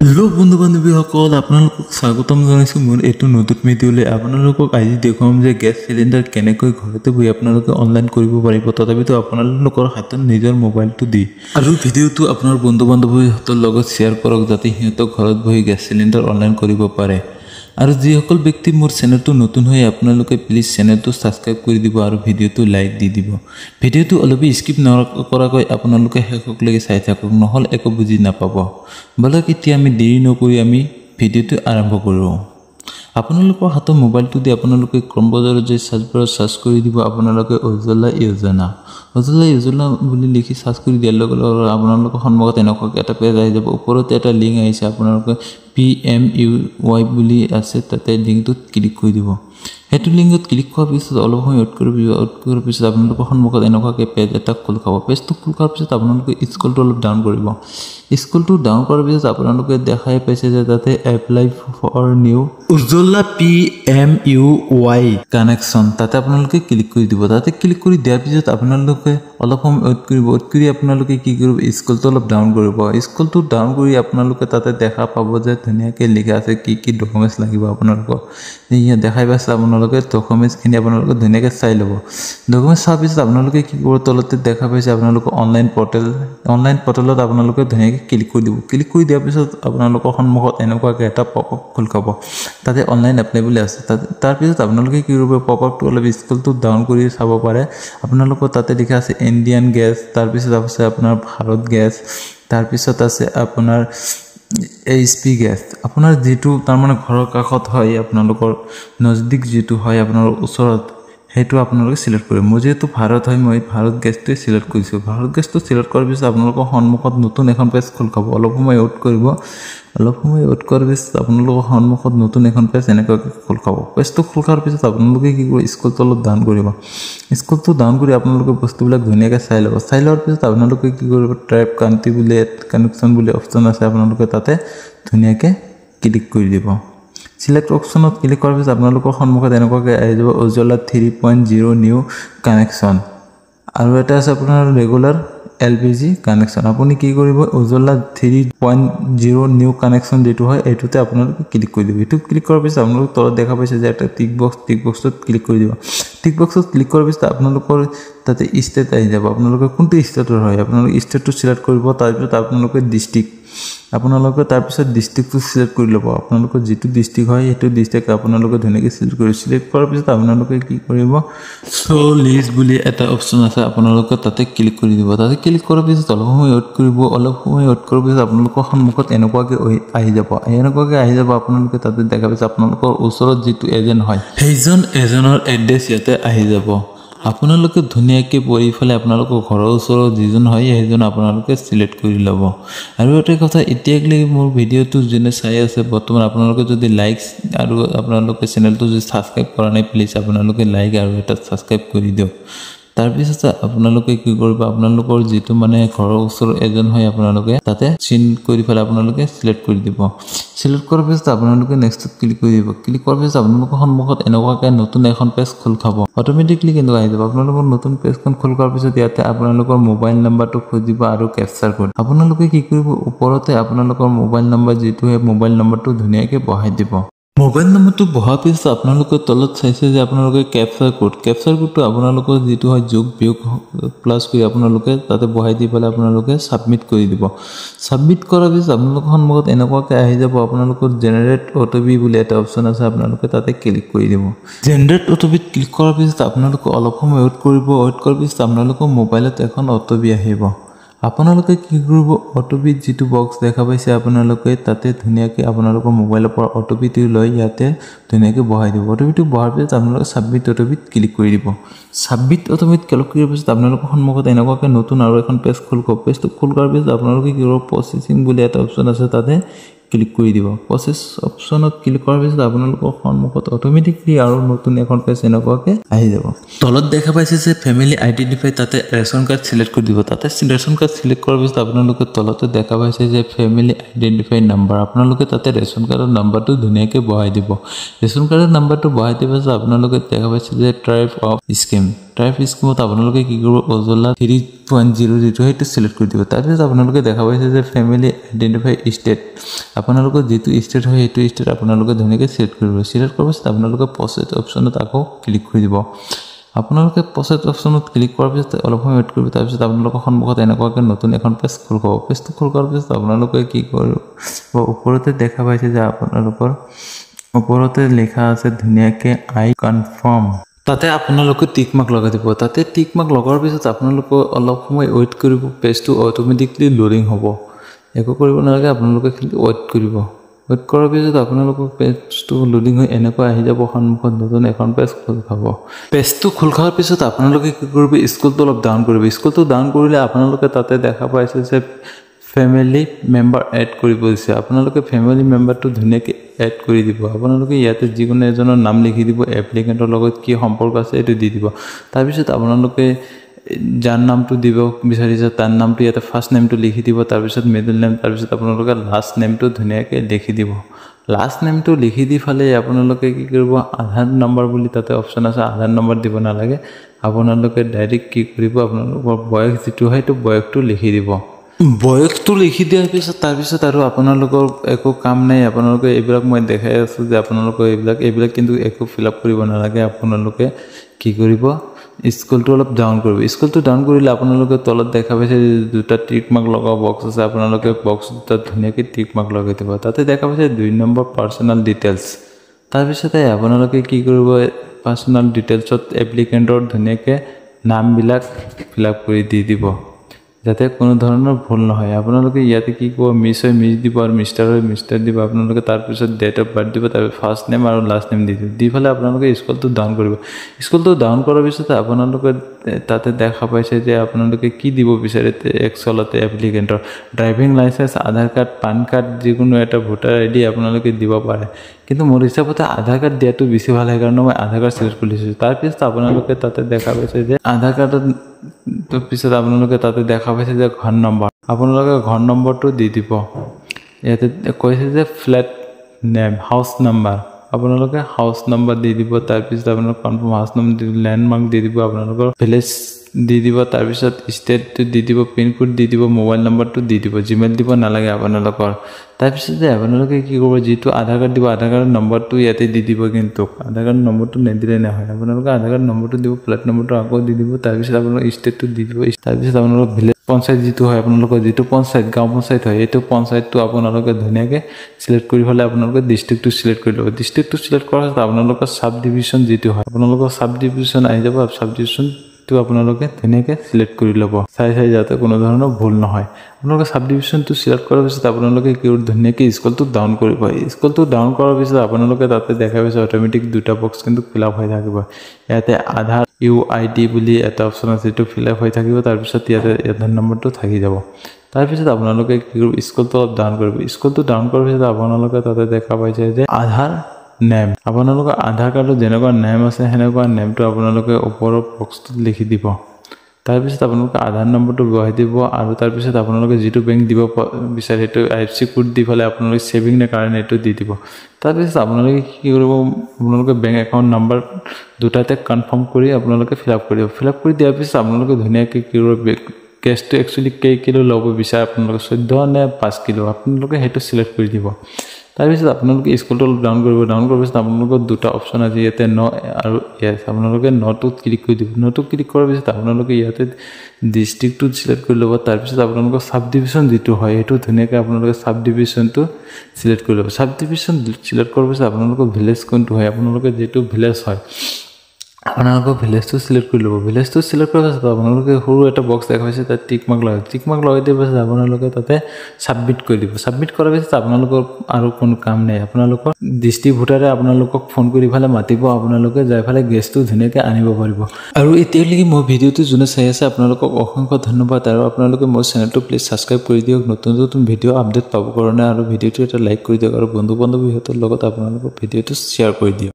hello बंधु बान्धवीসকল আপোনালোকক স্বাগতম জনাইছো মোৰ এটো নতুন ভিডিঅ'লৈ আপোনালোকক আজি দেখুৱাম যে গ্যাস সিলিন্ডাৰ কেনেকৈ ঘৰতে বহি আপোনালোকে অনলাইন কৰিব পাৰিব তথাপিতো আপোনালোকৰ হাতত নিজৰ মোবাইলটো দি আৰু ভিডিঅ'টো আপোনাৰ বন্ধু বান্ধৱীসকলৰ লগত শ্বেয়াৰ কৰক যাতে হিহঁতক ঘৰত বহি গ্যাস সিলিন্ডাৰ অনলাইন কৰিব পাৰে আৰু যিসকল ব্যক্তি মোৰ চেনেলটো নতুন হৈ আপোনালোকে প্লিজ চেনেলটো সাবস্ক্ৰাইব কৰি দিব আৰু ভিডিঅ'টো লাইক দি দিব ভিডিঅ'টো অলপ স্কিপ নকৰাকৈ আপোনালোকে শেষলৈকে চাই থাকক নহল একো বুজি নাপাব বলক এতিয়া আমি দেৰি নকৰি আমি ভিডিঅ'টো আৰম্ভ কৰোঁ আপোনালোকৰ হাতত মোবাইলটো দি আপোনালোকে ক্ৰম বজাৰত যে সাৰ্চ কৰি দিব আপোনালোকে উজ্জ্বলা যোজনা বুলি লিখি সাৰ্চ কৰি দিয়াৰ লগে লগে আপোনালোকৰ সন্মুখত এনেকুৱা এটা পেজ আহি যাব ওপৰতে এটা লিংক আহিছে আপোনালোকে PMUY বুলি আছে তাতে লিংকটোত ক্লিক কৰি দিব হেতু লিংকত ক্লিক কৰাৰ পিছত অলপ সময় ৱেট কৰাৰ পিছত আপোনালোকৰ সন্মুখত এনেকুৱাকৈ পেজ এটা খোল খাব পেজটো খোল খোৱাৰ পিছত আপোনালোকে স্ক্ৰলটো অলপ ডাউন কৰিব স্ক্ৰলটো ডাউন কৰাৰ পিছত আপোনালোকে দেখাই পাইছে যে তাতে apply for new Ujjwala PMUY connection তাতে আপোনালোকে ক্লিক কৰি দিব তাতে ক্লিক কৰি দিয়াৰ পিছত আপোনালোকে অলপ সময় ৱেট কৰি আপোনালোকে কি কৰিব স্ক্ৰলটো অলপ ডাউন কৰিব স্ক্ৰলটো ডাউন কৰি আপোনালোকে তাতে দেখা পাব যে ধুনীয়াকৈ লিখা আছে কি ডকুমেণ্টছ লাগিব আপোনালোকৰ ইয়া দেখাই পাইছে আপোনালোকে ডকুমেণ্টছখিনি আপোনালোকে ধুনীয়াকৈ চাই ল'ব ডকুমেণ্টছ চোৱাৰ পিছত আপোনালোকে কি কৰিব তলতে দেখা পাইছে আপোনালোকৰ অনলাইন পৰ্টেলত আপোনালোকে ধুনীয়াকৈ ক্লিক কৰি দিব ক্লিক কৰি দিয়াৰ পিছত আপোনালোকৰ সন্মুখত এনেকুৱাকৈ এটা পপআপ খোল খাব তাতে অনলাইন এপ্লাই বুলি আছে তাৰপিছত আপোনালোকে কি কৰিব পপআপটো অলপ স্ক্ৰলটো ডাউন কৰি চাব পাৰে আপোনালোকৰ তাতে লিখা আছে ইণ্ডিয়ান গেছ তাৰপিছত আছে আপোনাৰ ভাৰত গেছ তাৰপিছত আছে আপোনাৰ HP গেছ আপোনাৰ যেটো তাৰ মানে ঘৰৰ কাষত হয় আপোনালোকৰ নজদিক যেটো হয় আপোনাৰ ওচৰত হেতু আপোনালোকে সিলেক্ট কৰিব মই যেটো ভাৰত হয় মই ভাৰত গেছটো সিলেক্ট কৰিছো ভাৰত গেছটো সিলেক্ট কৰাৰ পিছত আপোনালোকৰ সন্মুখত নতুন এখন পেজ খোল খাব অলপ সময় ৱেট কৰিব অলপ সময় ৱেট কৰাৰ পিছত আপোনালোকৰ সন্মুখত নতুন এখন পেজ এনেকৈ খোল খাব পেজটো খোল খোৱাৰ পিছত আপোনালোকে কি কৰিব স্ক্ৰলটো অলপ ডাউন কৰিব স্ক্ৰলটো ডাউন কৰি আপোনালোকে বস্তুবিলাক ধুনীয়াকৈ চাই ল'ব চাই লোৱাৰ পিছত আপোনালোকে কি কৰিব ট্ৰাইব কান্ট্ৰি বুলি কানেকশ্যন বুলি অপচন আছে আপোনালোকে তাতে ধুনীয়াকৈ ক্লিক কৰি দিব সিলেক্ট অপচনত ক্লিক কৰাৰ পিছত আপোনালোকৰ সন্মুখত এনেকুৱাকৈ আহি যাব উজ্জ্বলা 3.0 নিউ কানেকশ্যন আৰু এটা আছে আপোনাৰ ৰেগুলাৰ LPG কানেকশ্যন আপুনি কি কৰিব উজ্জ্বলা 3.0 নিউ কানেকশ্যন যেটো হয় এটোতে আপোনালোকে ক্লিক কৰি দিব এটো ক্লিক কৰাৰ পিছত আপোনালোকে তলত দেখা পাইছে যে এটা টিক বক্সত ক্লিক কৰি দিব টিক বক্সত ক্লিক কৰাৰ পিছত আপোনালোকৰ তাতে ষ্টেট আহি যাব আপোনালোকে কোনটো ষ্টেটৰ হয় আপোনালোকে ষ্টেটটো সিলেক্ট কৰিব তাৰ পিছত আপোনালোকে ডিস্ট্ৰিক্ট আপোনালোকে তাৰ পিছত ডিস্ট্ৰিক্টটো সিলেক্ট কৰি ল'ব আপোনালোকৰ যেটো ডিস্ট্ৰিক্ট হয় এটো ডিস্ট্ৰিক্ট আপোনালোকে ধুনীয়াকৈ সিলেক্ট কৰাৰ পিছত আপোনালোকে কি কৰিব শো লিষ্ট বুলি এটা অপচন আছে আপোনালোকে তাতে ক্লিক কৰি দিব তাতে ক্লিক কৰাৰ পিছত অলপ সময় ৱেট কৰিব অলপ সময় ৱেট কৰাৰ পিছত আপোনালোকৰ সন্মুখত এনেকুৱাকৈ আহি যাব আপোনালোকে তাতে দেখা পাইছে আপোনালোকৰ ওচৰত যেটো এজেন্ট হয় সেইজন এজনৰ এড্ৰেছ ইয়াতে আহি যাব আপোনালোকে ধুনীয়াকৈ পৰিফালে আপোনালোকৰ ঘৰৰ ওচৰত যিজন হয় সেইজন আপোনালোকে সিলেক্ট কৰি ল'ব আৰু এটা কথা এতিয়াকলে মোৰ ভিডিঅ'টো যেনে চাই আছে বৰ্তমান আপোনালোকে যদি লাইক আৰু আপোনালোকে চেনেলটো যদি সাবস্ক্ৰাইব কৰা নাই প্লিজ আপোনালোকে লাইক আৰু এটা সাবস্ক্ৰাইব কৰি দিয়ক তাৰপিছত আপোনালোকে কি কৰিব আপোনালোকৰ যেটো মানে ঘৰৰ ওচৰৰ এজন হয় আপোনালোকে তাতে চিন কৰি ফেলে আপোনালোকে সিলেক্ট কৰি দিব সিলেক্ট কৰাৰ পিছত আপোনালোকে নেক্সটত ক্লিক কৰি দিব ক্লিক কৰাৰ পিছত আপোনালোকৰ সন্মুখত এনেকুৱাকৈ নতুন এখন পেজ খোল খাব অটোমেটিকলি কিন্তু আহি যাব আপোনালোকৰ নতুন পেজখন খোল কৰাৰ পিছত ইয়াতে আপোনালোকৰ মোবাইল নাম্বাৰটো খুজিব আৰু কেপচাৰ কৰি আপোনালোকে কি কৰিব ওপৰতে আপোনালোকৰ মোবাইল নাম্বাৰ যেটো হয় মোবাইল নাম্বাৰটো ধুনীয়াকৈ বহাই দিব মোবাইল নাম্বাৰটো বহাৰ পিছত আপোনালোকে তলত চাইছে যে আপোনালোকে কেপচাৰ কোডটো আপোনালোকৰ যেটো হয় যোগ বিয়োগ প্লাস কৰি আপোনালোকে তাতে বহাই দি পেলাই আপোনালোকে সাবমিট কৰি দিব সাবমিট কৰাৰ পিছত আপোনালোকৰ সন্মুখত এনেকুৱাকৈ আহি যাব আপোনালোকৰ জেনাৰেট অটোপি বুলি এটা অপচন আছে আপোনালোকে তাতে ক্লিক কৰি দিব জেনাৰেট অটোপিত ক্লিক কৰাৰ পিছত আপোনালোকে অলপ সময় ৱেট কৰাৰ পিছত আপোনালোকৰ মোবাইলত এখন অটোপি আহিব আপোনালোকে কি কৰিব অটোপি যেটো বক্স দেখা পাইছে আপোনালোকে তাতে ধুনীয়াকৈ আপোনালোকৰ মোবাইলৰ পৰা অটোপিটো লৈ ইয়াতে ধুনীয়াকৈ বহাই দিব অটোপিটো বহাৰ পিছত আপোনালোকে সাবমিট অটোপিত ক্লিক কৰি দিব সাবমিট অটোপিত ক্লিক কৰাৰ পিছত আপোনালোকৰ সন্মুখত এনেকুৱাকৈ নতুন আৰু এখন পেজ খোল খাব পেজটো খোল কৰাৰ পিছত আপোনালোকে কি কৰিব প্ৰসেসিং বুলি এটা অপচন আছে তাতে ক্লিক কৰি দিব প্ৰসেস অপচনত ক্লিক কৰাৰ পিছত আপোনালোকৰ সন্মুখত অটোমেটিকলি আৰু নতুন এখন পেজ এনেকুৱাকৈ আহি যাব তলত দেখা পাইছে যে ফ্যামিলি আইডেন্টিফাই তাতে ৰেশন কাৰ্ড সিলেক্ট কৰি দিব তাতে ৰেশন কাৰ্ড সিলেক্ট কৰাৰ পিছত আপোনালোকে তলতে দেখা পাইছে যে ফ্যামিলি আইডেন্টিফাই নাম্বাৰ আপোনালোকে তাতে ৰেশন কাৰ্ডৰ নাম্বাৰটো ধুনীয়াকৈ বহাই দিব ৰেশন কাৰ্ডৰ নাম্বাৰটো বহাই দিয়াৰ পিছত আপোনালোকে দেখা পাইছে যে ট্ৰাইব অফ স্কিম ট্ৰাইব স্কিমত আপোনালোকে কি কৰিব অজলা 3.0 যিটো সেইটো সিলেক্ট কৰি দিব তাৰপিছত আপোনালোকে দেখা পাইছে যে ফ্যামিলি আইডেন্টিফাই ষ্টেট আপোনালোকৰ যেটো ষ্টেট হয় সেইটো ষ্টেট আপোনালোকে ধুনীয়াকৈ সিলেক্ট কৰিব সিলেক্ট কৰাৰ পিছত আপোনালোকে প্ৰসেস অপচনত আকৌ ক্লিক কৰি দিব আপোনালোকে প্ৰসেস অপচনত ক্লিক কৰাৰ পিছত অলপ সময় ৱেট কৰিব তাৰপিছত আপোনালোকৰ সন্মুখত এনেকুৱাকৈ নতুন এখন পেজ খোল খাব পেজটো খোল কৰাৰ পিছত আপোনালোকে কি কৰিব ওপৰতে দেখা পাইছে যে আপোনালোকৰ ওপৰতে লেখা আছে ধুনীয়াকৈ আই কনফাৰ্ম তাতে আপোনালোকে টিক মাৰ্ক লগাই দিব তাতে টিক মাৰ্ক লগাৰ পিছত আপোনালোকে অলপ সময় ৱেট কৰিব পেজটো অটোমেটিকলি লোডিং হ'ব একো কৰিব নালাগে আপোনালোকে খালি ৱেট কৰিব ৱেট কৰাৰ পিছত আপোনালোকৰ পেজটো লোডিং হৈ এনেকৈ আহি যাব সন্মুখত নতুন এখন পেজ খোল খাব পেজটো খোল খোৱাৰ পিছত আপোনালোকে কি কৰিব স্ক্ৰলটো অলপ ডাউন কৰিব স্ক্ৰলটো ডাউন কৰিলে আপোনালোকে তাতে দেখা পাইছে যে ফ্যামিলি মেম্বাৰ এড কৰিব দিছে আপোনালোকে ফ্যামিলি মেম্বাৰটো ধুনীয়াকৈ এড কৰি দিব আপোনালোকে ইয়াতে যিকোনো এজনৰ নাম লিখি দিব এপ্লিকেন্টৰ লগত কি সম্পৰ্ক আছে এটো দি দিব তাৰ পিছত আপোনালোকে যাৰ নামটো দিব বিচাৰিছে তাৰ নামটো ইয়াতে ফাৰ্স্ট নেমটো লিখি দিব তাৰ পিছত মিডল নেম তাৰ পিছত আপোনালোকে লাষ্ট নেমটো ধুনীয়াকৈ লিখি দিব লাষ্ট নেমটো লিখি দি ফালে আপোনালোকে কি কৰিব আধাৰ নম্বৰ বুলি তাতে অপচন আছে আধাৰ নম্বৰ দিব নালাগে আপোনালোকে ডাইৰেক্ট কি কৰিব আপোনালোকৰ বয়স যেটো হয় তো বয়সটো লিখি দিব বয়সটো লিখি দিয়াৰ পিছত তাৰ পিছত আৰু আপোনালোকৰ একো কাম নাই আপোনালোকে এইবিলাক মই দেখাই আছো যে আপোনালোকে এইবিলাক কিন্তু একো ফিলআপ কৰিব নালাগে আপোনালোকে কি কৰিব স্ক্ৰলটো অলপ ডাউন কৰিব স্ক্ৰলটো ডাউন কৰিলে আপোনালোকে তলত দেখা পাইছে দুটা টিক মাৰ্ক লগা বক্স আছে আপোনালোকে বক্স দুটা ধুনীয়াকৈ টিক মাৰ্ক লগাই দিব তাতে দেখা পাইছে 2 নম্বৰ পাৰ্সোনাল ডিটেইলছ তাৰ পিছতে আপোনালোকে কি কৰিব পাৰ্সোনাল ডিটেইলছত এপ্লিকেন্টৰ ধুনীয়াকৈ নামবিলাক ফিলআপ কৰি দি দিব যাতে কোনো ধৰণৰ ভুল নহয় আপোনালোকে ইয়াতে কি কৰিব মিছ দিব আৰু মিষ্টাৰ দিব আপোনালোকে তাৰ পিছত ডেট অফ বাৰ্থ দিব তাৰ ফাৰ্স্ট নেম আৰু লাষ্ট নেম দি ফালে আপোনালোকে স্ক্ৰলটো ডাউন কৰিব স্ক্ৰলটো ডাউন কৰাৰ পিছত আপোনালোকে তাতে দেখা পাইছে যে আপোনালোকে কি দিব বিচাৰে এক্সলতে এপ্লিকেন্টৰ ড্ৰাইভিং লাইসেন্স আধাৰ কাৰ্ড পান কাৰ্ড যিকোনো এটা ভোটাৰ আইডি আপোনালোকে দিব পাৰে কিন্তু মোৰ হিচাপতে আধাৰ কাৰ্ড দিয়াটো বেছি ভাল হয় কাৰণ মই আধাৰ কাৰ্ড সিলেক্ট কৰিছো তাৰ পিছত আপোনালোকে তাতে দেখা পাইছে যে আধাৰ কাৰ্ডত তো পিছত আপোনালোকে তাতে দেখা পাইছে যে ঘৰ নম্বৰ আপোনালোকে ঘৰ নম্বৰটো দি দিব ইয়াতে কৈছে যে ফ্ল্যাট নেম হাউস নাম্বাৰ আপোনালোকে হাউস নাম্বাৰ দি দিব তাৰ পিছত আপোনালোকে কনফাৰ্ম হাউস নাম্বাৰ দি ল্যান্ডমাৰ্ক দি দিব আপোনালোকৰ ভিলেজ দি দিব তাৰ পিছত ষ্টেটটো দি দিব পিন কোড দি দিব মোবাইল নম্বৰটো দি দিব জিমেইল দিব নালাগে আপোনালোকৰ তাৰ পিছত যে আপোনালোকে কি কৰিব যেটো আধাৰ কাৰ্ড দিব আধাৰ কাৰ্ডৰ নম্বৰটো ইয়াতে দি দিব কিন্তু আধাৰ কাৰ্ডৰ নম্বৰটো নেদিলে নহয় আপোনালোকে আধাৰ কাৰ্ডৰ নম্বৰটো দিব ফ্ল্যাট নম্বৰটো আকৌ দি দিব তাৰ পিছত আপোনালোকৰ ষ্টেটটো দি দিব তাৰ পিছত আপোনালোকৰ ভিলেজ পঞ্চায়ত যেটো হয় আপোনালোকৰ যেটো পঞ্চায়ত গাঁও পঞ্চায়ত হয় এইটো পঞ্চায়তটো আপোনালোকে ধুনীয়াকৈ সিলেক্ট কৰি ফলে আপোনালোকে ডিস্ট্ৰিক্টটো সিলেক্ট কৰি ল'ব ডিস্ট্ৰিক্টটো সিলেক্ট কৰাৰ পিছত আপোনালোকৰ সাব ডিভিজন যেটো হয় আপোনালোকৰ সাব ডিভিজন আহি যাব সাব ডিভিজন তো আপোনালোকে ধুনীয়াকৈ সিলেক্ট কৰি ল'ব চাই যাতে কোনো ধৰণৰ ভুল নহয় আপোনালোকে সাব ডিভিজনটো সিলেক্ট কৰাৰ পিছত আপোনালোকে কি ধুনীয়াকৈ স্ক্ৰলটো ডাউন কৰিব স্ক্ৰলটো ডাউন কৰাৰ পিছত আপোনালোকে তাতে দেখা পাইছে অটোমেটিক দুটা বক্স কিন্তু ফিলআপ হৈ থাকিব ইয়াতে আধাৰ UID বুলি এটা অপচন আছে যেটো ফিলআপ হৈ থাকিব তাৰ পিছত ইয়াতে আধাৰ নম্বৰটো থাকি যাব তাৰ পিছত আপোনালোকে কি কৰিব স্ক্ৰলটো ডাউন কৰিব স্ক্ৰলটো ডাউন কৰাৰ পিছত আপোনালোকে তাতে দেখা পাইছে যে আধাৰ নেম আপোনালোকৰ আধাৰ কাৰ্ডত যেনেকুৱা নেম আছে হেনেকুৱা নেমটো আপোনালোকে ওপৰৰ বক্সটোত লিখি দিব তাৰ পিছত আপোনালোকে আধাৰ নম্বৰটো বহাই দিব আৰু তাৰ পিছত আপোনালোকে যেটো বেংক দিব বিচাৰে সেইটো IFSC কোড দি ফলে আপোনালোকে সেভিং নে কাৰেন্ট এটো দি দিব তাৰ পিছত আপোনালোকে কি কৰিব আপোনালোকে বেংক একাউন্ট নম্বৰ দুটাতে কনফাৰ্ম কৰি আপোনালোকে ফিলআপ কৰি দিয়াৰ পিছত আপোনালোকে ধুনীয়াকৈ কি কৰিব কেছটো একচুয়ালি কেই কিলো ল'ব বিচাৰে আপোনালোকে 14 নে 5 কিলো আপোনালোকে হেটো সিলেক্ট কৰি দিব তাৰ পিছত আপোনালোকে স্ক্ৰলটো ডাউন কৰিব পিছত আপোনালোকৰ দুটা অপচন আছে ইয়াতে ন আৰু ইয়েস আপোনালোকে নটোত ক্লিক কৰি দিব নটো ক্লিক কৰাৰ পিছত আপোনালোকে ইয়াতে ডিস্ট্ৰিক্টটো সিলেক্ট কৰি ল'ব তাৰ পিছত আপোনালোকৰ সাব ডিভিজন যেটো হয় এটো ধুনীয়াকৈ আপোনালোকে সাব ডিভিজনটো সিলেক্ট কৰি ল'ব সাব ডিভিজন সিলেক্ট কৰাৰ পিছত আপোনালোকৰ ভিলেজ কোনটো হয় আপোনালোকে যেটো ভিলেজ হয় আপোনালোকৰ ভিলেজটো সিলেক্ট কৰি ল'ব ভিলেজটো সিলেক্ট কৰাৰ পিছত আপোনালোকে সৰু এটা বক্স দেখা পাইছে তাত টিক মাৰ্ক লগাই দিয়াৰ পিছত আপোনালোকে তাতে সাবমিট কৰি দিব সাবমিট কৰাৰ পিছত আপোনালোকৰ আৰু কোনো কাম নাই আপোনালোকৰ ডিস্ট্ৰিক্ট ভোটাৰে আপোনালোকক ফোন কৰি ফালে মাতিব আপোনালোকে যাই ফালে গেছটো ধুনীয়াকৈ আনিব পাৰিব আৰু এতিয়ালৈকে মোৰ ভিডিওটো যোনে চাই আছে আপোনালোকক অসংখ্য ধন্যবাদ আৰু আপোনালোকে মোৰ চেনেলটো প্লিজ সাবস্ক্ৰাইব কৰি দিয়ক নতুন ভিডিও আপডেট পাব কাৰণে আৰু ভিডিওটো এটা লাইক কৰি দিয়ক আৰু বন্ধু বান্ধৱীহঁতৰ লগত আপোনালোকৰ ভিডিওটো শ্বেয়াৰ কৰি দিয়ক